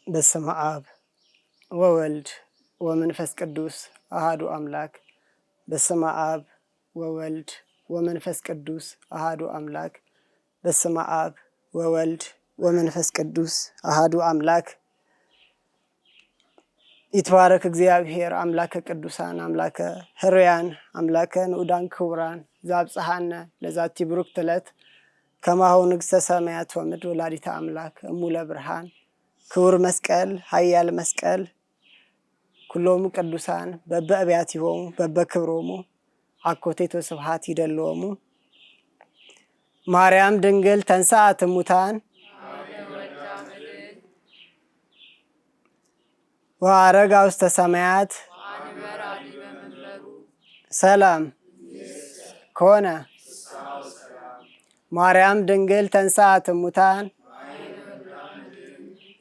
በስመ አብ ወወልድ ወመንፈስ ቅዱስ አሃዱ አምላክ። በስመ አብ ወወልድ ወመንፈስ ቅዱስ አሃዱ አምላክ። በስመ አብ ወወልድ ወመንፈስ ቅዱስ አሃዱ አምላክ። ይትባረክ እግዚአብሔር አምላከ ቅዱሳን አምላከ ሕሩያን አምላከ ንዑዳን ክቡራን ዘአብጽሐነ ለዛቲ ብሩክት ዕለት ከማሁ ንግሥተ ሰማያት ወምድር ወላዲተ አምላክ እሙለ ብርሃን ክቡር መስቀል ኃያል መስቀል ኩሎሙ ቅዱሳን በበአብያቲሆሙ በበክብሮሙ አኮቴቶ ስብሐት ይደልዎሙ። ማርያም ድንግል ተንሥአት እሙታን ወዐረጋ ውስተ ሰማያት ሰላም ኮነ። ማርያም ድንግል ተንሥአት እሙታን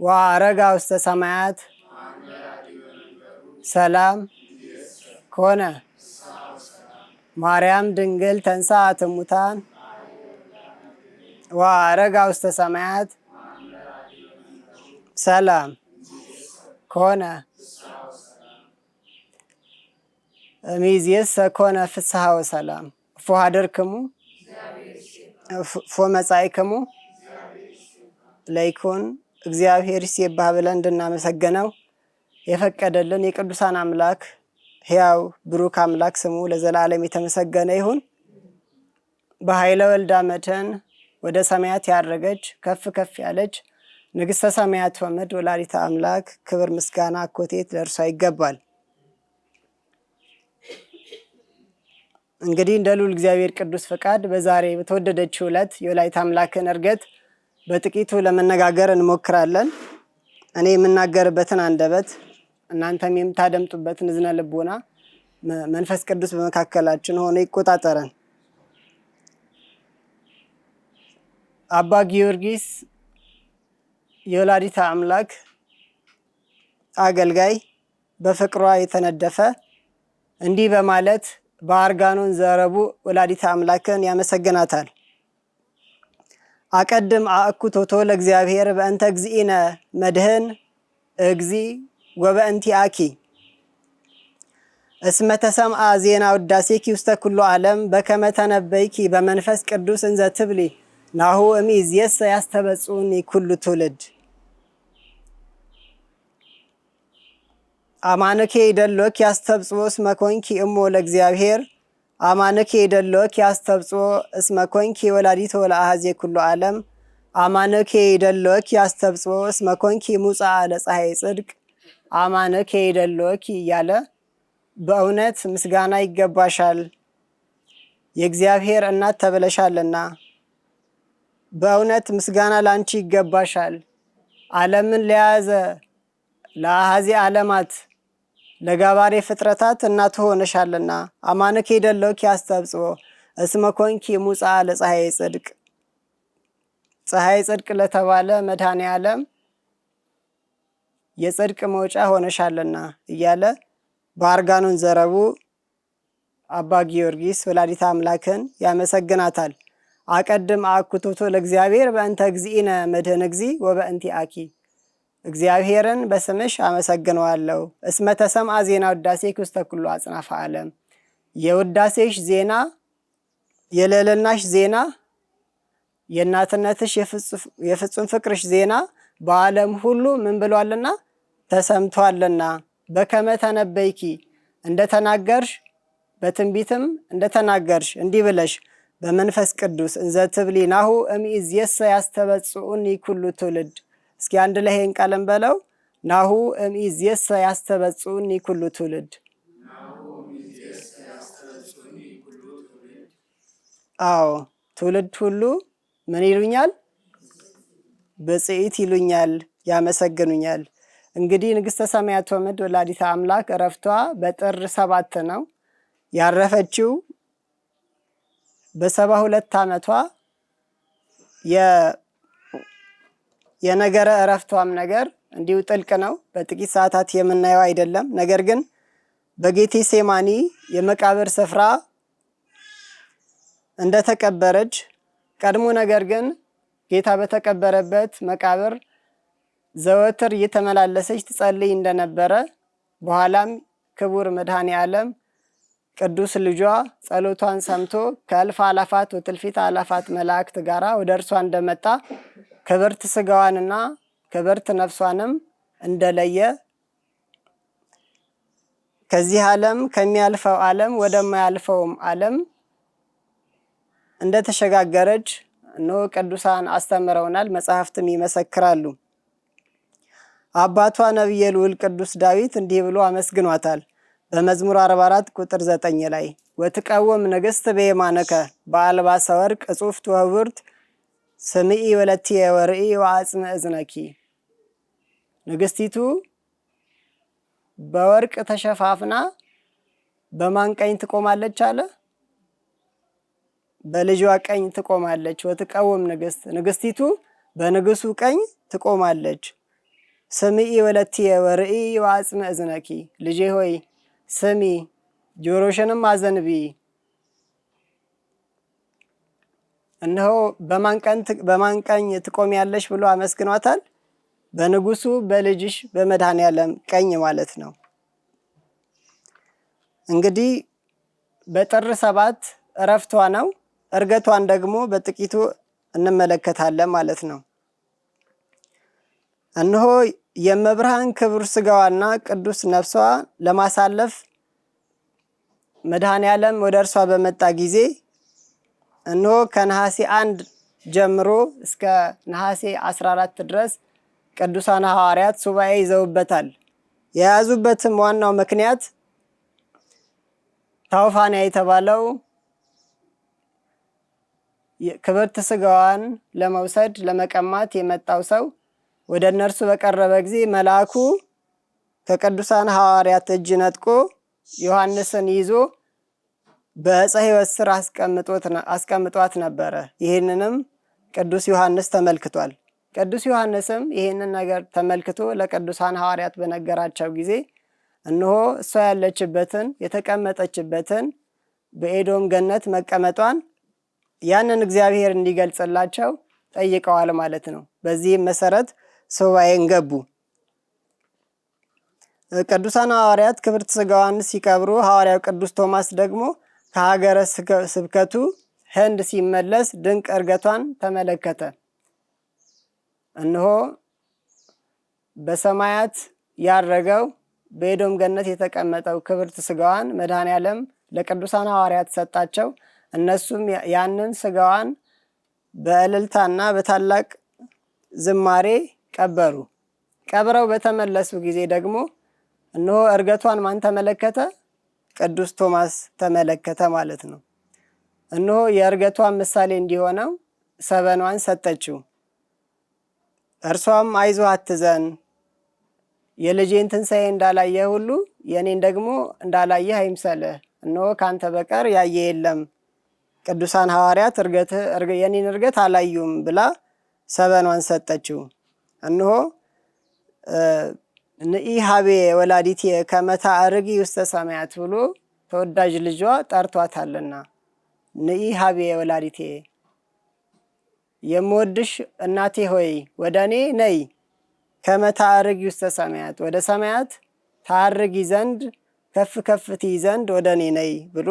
ወዐረጋ ውስተ ሰማያት ሰላም ኮነ። ማርያም ድንግል ተንሥአት እሙታን ወዐረጋ ውስተ ሰማያት ሰላም ኮነ። እምይእዜሰ ኮነ ፍስሐ ወሰላም። እፎ ኀደርክሙ እፎ መጻእክሙ ለይኩን እግዚአብሔር ይሴባህ ብለን እንድናመሰግነው የፈቀደልን የቅዱሳን አምላክ ሕያው ብሩክ አምላክ ስሙ ለዘላለም የተመሰገነ ይሁን። በኃይለ ወልዳ መድኅን ወደ ሰማያት ያረገች ከፍ ከፍ ያለች ንግሥተ ሰማያት ወምድር ወላዲተ አምላክ ክብር ምስጋና አኮቴት ለእርሷ ይገባል። እንግዲህ እንደ ልዑል እግዚአብሔር ቅዱስ ፈቃድ በዛሬ በተወደደችው ዕለት የወላዲተ አምላክን ዕርገት በጥቂቱ ለመነጋገር እንሞክራለን። እኔ የምናገርበትን አንደበት እናንተም የምታደምጡበትን እዝነ ልቦና መንፈስ ቅዱስ በመካከላችን ሆኖ ይቆጣጠረን። አባ ጊዮርጊስ የወላዲተ አምላክ አገልጋይ በፍቅሯ የተነደፈ እንዲህ በማለት በአርጋኖን ዘረቡ ወላዲተ አምላክን ያመሰግናታል። አቀድም አእኩቶቶ ለእግዚአብሔር በእንተ እግዚእነ መድኅን እግዚ ወበእንቲአኪ እስመ ተሰምዐ ዜና ውዳሴኪ ውስተ ኩሉ ዓለም በከመ ተነበይኪ በመንፈስ ቅዱስ እንዘ ትብሊ ናሁ እምይእዜሰ ያስተበጽኡኒ ኩሉ ትውልድ። አማንኬ ይደሎኪ ያስተብጽኦ እስመ ኮንኪ እሞ ለእግዚአብሔር አማንኬ ይደሎኪ ያስተብጽኦ እስመ ኮንኪ ወላዲተ ወለአኀዜ ኩሉ ዓለም አማንኬ ይደሎኪ ያስተብጽኦ እስመ ኮንኪ ሙጽአ ለፀሐይ ጽድቅ አማንኬ ይደሎኪ እያለ በእውነት ምስጋና ይገባሻል፣ የእግዚአብሔር እናት ተብለሻልና በእውነት ምስጋና ላንቺ ይገባሻል። ዓለምን ለያዘ ለአኀዜ ዓለማት ለጋባሬ ፍጥረታት እናት ሆነሻልና አማንኬ ይደሎኪ ያስተብጽኦ እስመ ኮንኪ ሙጽአ ለፀሐይ ጽድቅ ፀሐይ ጽድቅ ለተባለ መድኃኔ ዓለም የጽድቅ መውጫ ሆነሻልና እያለ በአርጋኖን ዘረቡ አባ ጊዮርጊስ ወላዲተ አምላክን ያመሰግናታል። አቀድም አእኩቶቶ ለእግዚአብሔር በእንተ እግዚእነ መድኅን እግዚ ወበእንቲአኪ እግዚአብሔርን በስምሽ አመሰግነዋለሁ። እስመ ተሰምዐ ዜና ውዳሴኪ ውስተ ኩሉ አጽናፈ ዓለም የውዳሴሽ ዜና የልዕልናሽ ዜና የእናትነትሽ የፍጹም ፍቅርሽ ዜና በዓለም ሁሉ ምን ብሏልና ተሰምቷልና። በከመ ተነበይኪ እንደተናገርሽ በትንቢትም እንደተናገርሽ እንዲህ ብለሽ በመንፈስ ቅዱስ እንዘ ትብሊ ናሁ እምይእዜሰ ያስተበጽኡኒ ኩሉ ትውልድ። እስኪ አንድ ላይ ይሄን ቃል እንበለው። ናሁ እምይእዜሰ ያስተበጽኡኒ ኩሉ ትውልድ። አዎ ትውልድ ሁሉ ምን ይሉኛል? ብፅዕት ይሉኛል፣ ያመሰግኑኛል። እንግዲህ ንግሥተ ሰማያት ወምድር ወላዲተ አምላክ ዕረፍቷ በጥር 7 ነው። ያረፈችው በ72 ዓመቷ የነገረ ዕረፍቷም ነገር እንዲሁ ጥልቅ ነው፣ በጥቂት ሰዓታት የምናየው አይደለም። ነገር ግን በጌቴሴማኒ የመቃብር ስፍራ እንደተቀበረች ቀድሞ ነገር ግን ጌታ በተቀበረበት መቃብር ዘወትር እየተመላለሰች ትጸልይ እንደነበረ በኋላም ክቡር መድኃኔ ዓለም ቅዱስ ልጇ ጸሎቷን ሰምቶ ከእልፍ አላፋት ወትልፊት አላፋት መላእክት ጋራ ወደ እርሷ እንደመጣ ክብርት ስጋዋንና ክብርት ነፍሷንም እንደለየ ከዚህ ዓለም ከሚያልፈው ዓለም ወደማያልፈውም ዓለም እንደተሸጋገረች እነሆ ቅዱሳን አስተምረውናል፣ መጽሐፍትም ይመሰክራሉ። አባቷ ነቢየ ልዑል ቅዱስ ዳዊት እንዲህ ብሎ አመስግኗታል። በመዝሙር 44 ቁጥር 9 ላይ ወትቀውም ንግሥት በየማነከ በአልባሰ ወርቅ እጹፍት ወህብርት ስምዒ ወለትየ ወርኢ ወአጽምዕ እዝነኪ። ንግሥቲቱ በወርቅ ተሸፋፍና በማን ቀኝ ትቆማለች አለ? በልጇ ቀኝ ትቆማለች። ወትቀውም ንግሥቲቱ በንጉሱ ቀኝ ትቆማለች። ስምዒ ወለትየ ወርኢ ወአጽምዕ እዝነኪ። ልጄ ሆይ ስሚ፣ ጆሮሽንም አዘንቢ። እነሆ በማን ቀኝ ትቆሚያለሽ ብሎ አመስግኗታል። በንጉሱ በልጅሽ በመድኃኔ ዓለም ቀኝ ማለት ነው። እንግዲህ በጥር 7 እረፍቷ ነው። እርገቷን ደግሞ በጥቂቱ እንመለከታለን ማለት ነው። እነሆ የመብርሃን ክቡር ስጋዋና ቅዱስ ነፍሷ ለማሳለፍ መድኃኔ ዓለም ወደ እርሷ በመጣ ጊዜ እነሆ ከነሐሴ 1 ጀምሮ እስከ ነሐሴ 14 ድረስ ቅዱሳን ሐዋርያት ሱባኤ ይዘውበታል። የያዙበትም ዋናው ምክንያት ታውፋንያ የተባለው ክብርት ስጋዋን ለመውሰድ ለመቀማት የመጣው ሰው ወደ እነርሱ በቀረበ ጊዜ መልአኩ ከቅዱሳን ሐዋርያት እጅ ነጥቆ ዮሐንስን ይዞ በዕፀ ሕይወት ስር አስቀምጧት ነበረ። ይህንንም ቅዱስ ዮሐንስ ተመልክቷል። ቅዱስ ዮሐንስም ይህንን ነገር ተመልክቶ ለቅዱሳን ሐዋርያት በነገራቸው ጊዜ እነሆ እሷ ያለችበትን የተቀመጠችበትን በኤዶም ገነት መቀመጧን ያንን እግዚአብሔር እንዲገልጽላቸው ጠይቀዋል ማለት ነው። በዚህም መሰረት ሱባኤን ገቡ። ቅዱሳን ሐዋርያት ክብርት ስጋዋን ሲቀብሩ ሐዋርያው ቅዱስ ቶማስ ደግሞ ከሀገረ ስብከቱ ህንድ ሲመለስ ድንቅ እርገቷን ተመለከተ። እነሆ በሰማያት ያረገው በኤዶም ገነት የተቀመጠው ክብርት ስጋዋን መድኃኔ ዓለም ለቅዱሳን ሐዋርያት ሰጣቸው። እነሱም ያንን ስጋዋን በእልልታና በታላቅ ዝማሬ ቀበሩ። ቀብረው በተመለሱ ጊዜ ደግሞ እነሆ እርገቷን ማን ተመለከተ? ቅዱስ ቶማስ ተመለከተ ማለት ነው። እነሆ የእርገቷን ምሳሌ እንዲሆነው ሰበኗን ሰጠችው። እርሷም አይዞህ አትዘን፣ የልጄን ትንሣኤ እንዳላየ ሁሉ የኔን ደግሞ እንዳላየህ አይምሰልህ፣ እነሆ ካንተ በቀር ያየ የለም፣ ቅዱሳን ሐዋርያት የኔን እርገት አላዩም ብላ ሰበኗን ሰጠችው። እነሆ ንኢ ሀቤ ወላዲቴ ከመ ታዕርጊ ውስተ ሰማያት ብሎ ተወዳጅ ልጇ ጠርቷታልና፣ ንኢ ሀቤ ወላዲቴ የምወድሽ እናቴ ሆይ ወደ እኔ ነይ፣ ከመ ታዕርጊ ውስተ ሰማያት ወደ ሰማያት ታርጊ ዘንድ ከፍ ከፍ ትይ ዘንድ ወደ እኔ ነይ ብሎ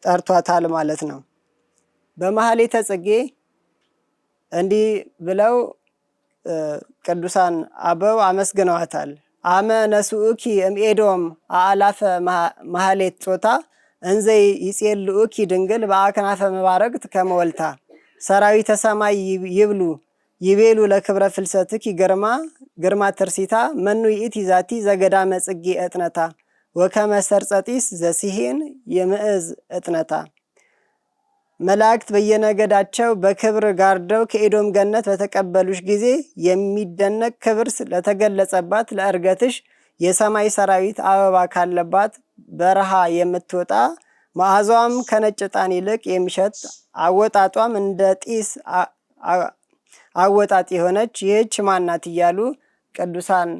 ጠርቷታል ማለት ነው። በማኅሌተ ጽጌ እንዲህ ብለው ቅዱሳን አበው አመስግነዋታል። አመ ነስኡኪ እምኤዶም አእላፈ ማኅሌት ጾታ እንዘ ይጼልኡኪ ድንግል በአክናፈ መባረቅት ከመወልታ ሰራዊተ ሰማይ ይቤሉ ለክብረ ፍልሰትኪ ግርማ ትርሲታ መኑ ይእቲ ዛቲ ዘገዳመ ጽጌ እጥነታ ወከመ ሰርጸ ጢስ ዘሲሄን የምዕዝ እጥነታ። መላእክት በየነገዳቸው በክብር ጋርደው ከኤዶም ገነት በተቀበሉሽ ጊዜ የሚደነቅ ክብር ለተገለጸባት ለእርገትሽ የሰማይ ሰራዊት አበባ ካለባት በረሃ የምትወጣ መዓዛዋም ከነጭ ዕጣን ይልቅ የሚሸት አወጣጧም እንደ ጢስ አወጣጥ የሆነች ይህች ማናት እያሉ ቅዱሳን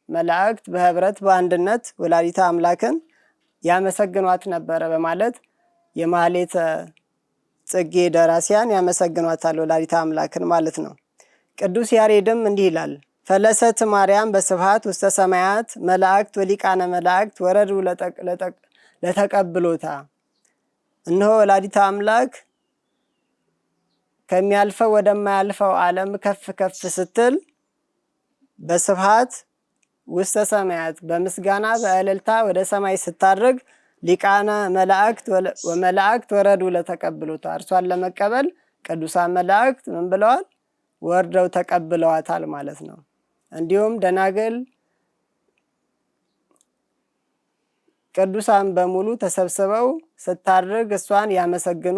መላእክት በህብረት በአንድነት ወላዲተ አምላክን ያመሰግኗት ነበረ በማለት የማኅሌተ ጽጌ ደራሲያን ያመሰግኗታል ወላዲተ አምላክን ማለት ነው። ቅዱስ ያሬድም እንዲህ ይላል። ፈለሰት ማርያም በስብሐት ውስተ ሰማያት መላእክት ወሊቃነ መላእክት ወረዱ ለተቀብሎታ። እነሆ ወላዲተ አምላክ ከሚያልፈው ወደማያልፈው ዓለም ከፍ ከፍ ስትል በስብሐት ውስተ ሰማያት በምስጋና በእልልታ ወደ ሰማይ ስታርግ ሊቃነ መላእክት ወመላእክት ወረዱ ለተቀብሎታ። እርሷን ለመቀበል ቅዱሳን መላእክት ምን ብለዋል? ወርደው ተቀብለዋታል ማለት ነው። እንዲሁም ደናግል ቅዱሳን በሙሉ ተሰብስበው ስታርግ እሷን ያመሰግኑ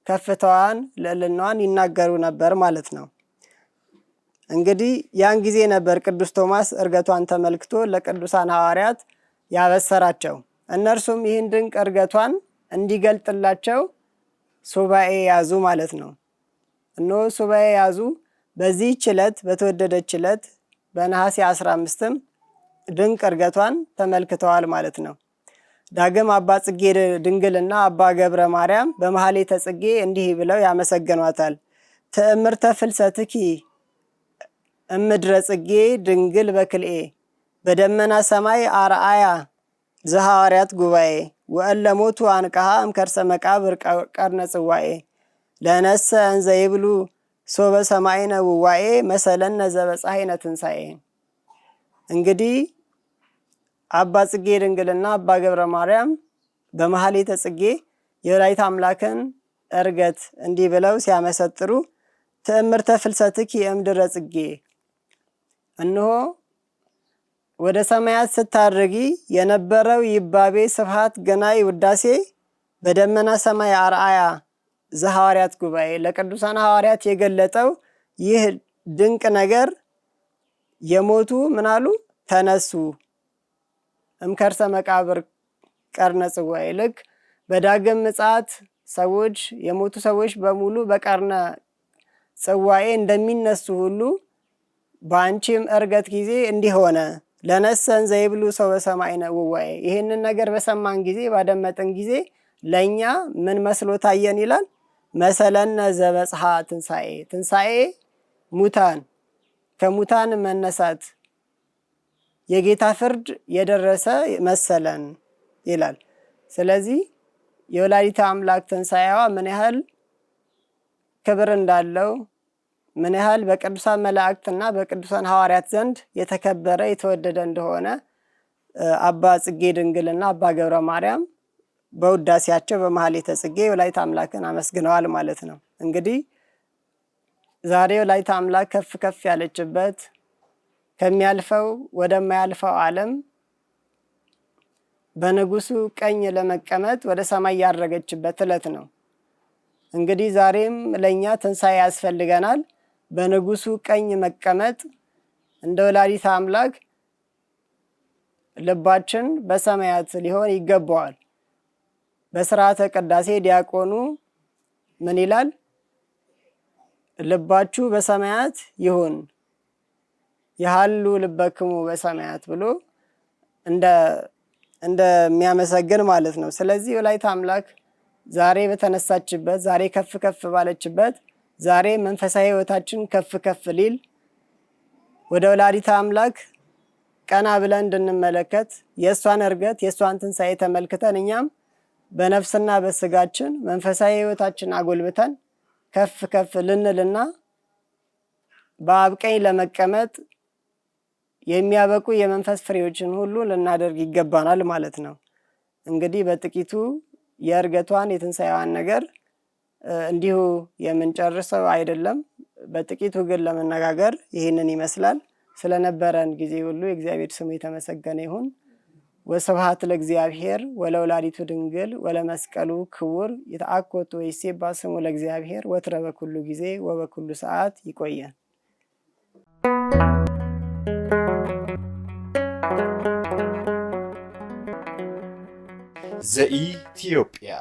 ከፍታዋን ልዕልናዋን ይናገሩ ነበር ማለት ነው። እንግዲህ ያን ጊዜ ነበር ቅዱስ ቶማስ እርገቷን ተመልክቶ ለቅዱሳን ሐዋርያት ያበሰራቸው። እነርሱም ይህን ድንቅ እርገቷን እንዲገልጥላቸው ሱባኤ ያዙ ማለት ነው። እነሆ ሱባኤ ያዙ። በዚህች ዕለት በተወደደች ዕለት በነሐሴ 15ም ድንቅ እርገቷን ተመልክተዋል ማለት ነው። ዳግም አባ ጽጌ ድንግልና አባ ገብረ ማርያም በመኃልየ ጽጌ እንዲህ ብለው ያመሰግኗታል። ትዕምርተ ፍልሰትኪ እምድረ ጽጌ ድንግል በክልኤ በደመና ሰማይ አርአያ ዘሐዋርያት ጉባኤ ወእለ ሞቱ አንቅሃ እምከርሰ መቃብር ቀርነ ጽዋኤ ለነሰ እንዘ ይብሉ ሶበ ሰማይነ ውዋኤ መሰለነ ዘበፀሐይነ ትንሣኤ። እንግዲህ አባ ጽጌ ድንግልና አባ ገብረ ማርያም በመኃልየ ጽጌ የወላዲተ አምላክን እርገት እንዲህ ብለው ሲያመሰጥሩ ትዕምርተ ፍልሰትኪ እምድረ ጽጌ፣ እነሆ ወደ ሰማያት ስታርጊ የነበረው ይባቤ ስብሐት ገናይ ውዳሴ በደመና ሰማይ አርአያ ዘሐዋርያት ጉባኤ ለቅዱሳን ሐዋርያት የገለጠው ይህ ድንቅ ነገር የሞቱ ምናሉ ተነሱ እምከርሰ መቃብር ቀርነ ጽዋኤ። ልክ በዳግም ምጽአት ሰዎች የሞቱ ሰዎች በሙሉ በቀርነ ጽዋኤ እንደሚነሱ ሁሉ በአንቺም እርገት ጊዜ እንዲሆነ ለነሰን ዘይብሉ ሰው በሰማይነ ውዋኤ። ይህንን ነገር በሰማን ጊዜ ባደመጥን ጊዜ ለእኛ ምን መስሎ ታየን ይላል? መሰለነ ዘበጽሐ ትንሣኤ፣ ትንሣኤ ሙታን ከሙታን መነሳት የጌታ ፍርድ የደረሰ መሰለን ይላል። ስለዚህ የወላዲተ አምላክ ትንሣኤዋ ምን ያህል ክብር እንዳለው ምን ያህል በቅዱሳን መላእክትና በቅዱሳን ሐዋርያት ዘንድ የተከበረ የተወደደ እንደሆነ አባ ጽጌ ድንግልና አባ ገብረ ማርያም በውዳሴያቸው በመኃልየ ጽጌ ወላዲተ አምላክን አመስግነዋል ማለት ነው። እንግዲህ ዛሬ ወላዲተ አምላክ ከፍ ከፍ ያለችበት ከሚያልፈው ወደማያልፈው ዓለም በንጉሱ ቀኝ ለመቀመጥ ወደ ሰማይ ያረገችበት ዕለት ነው። እንግዲህ ዛሬም ለእኛ ትንሣኤ ያስፈልገናል። በንጉሱ ቀኝ መቀመጥ እንደ ወላዲተ አምላክ ልባችን በሰማያት ሊሆን ይገባዋል። በስርዓተ ቅዳሴ ዲያቆኑ ምን ይላል? ልባችሁ በሰማያት ይሁን ያሃሉ ልበክሙ በሰማያት ብሎ እንደሚያመሰግን ማለት ነው። ስለዚህ ወላዲተ አምላክ ዛሬ በተነሳችበት፣ ዛሬ ከፍ ከፍ ባለችበት፣ ዛሬ መንፈሳዊ ሕይወታችን ከፍ ከፍ ሊል ወደ ወላዲተ አምላክ ቀና ብለን እንድንመለከት የእሷን እርገት የእሷን ትንሣኤ ተመልክተን እኛም በነፍስና በስጋችን መንፈሳዊ ሕይወታችን አጎልብተን ከፍ ከፍ ልንልና በአብ ቀኝ ለመቀመጥ የሚያበቁ የመንፈስ ፍሬዎችን ሁሉ ልናደርግ ይገባናል ማለት ነው። እንግዲህ በጥቂቱ የእርገቷን የትንሣኤዋን ነገር እንዲሁ የምንጨርሰው አይደለም። በጥቂቱ ግን ለመነጋገር ይህንን ይመስላል። ስለነበረን ጊዜ ሁሉ የእግዚአብሔር ስሙ የተመሰገነ ይሁን። ወስብሐት ለእግዚአብሔር ወለወላዲቱ ድንግል ወለመስቀሉ ክቡር ይትአኮቱ ወይሴባ ስሙ ለእግዚአብሔር ወትረ በኩሉ ጊዜ ወበኩሉ ሰዓት። ይቆየን። ዘኢትዮጵያ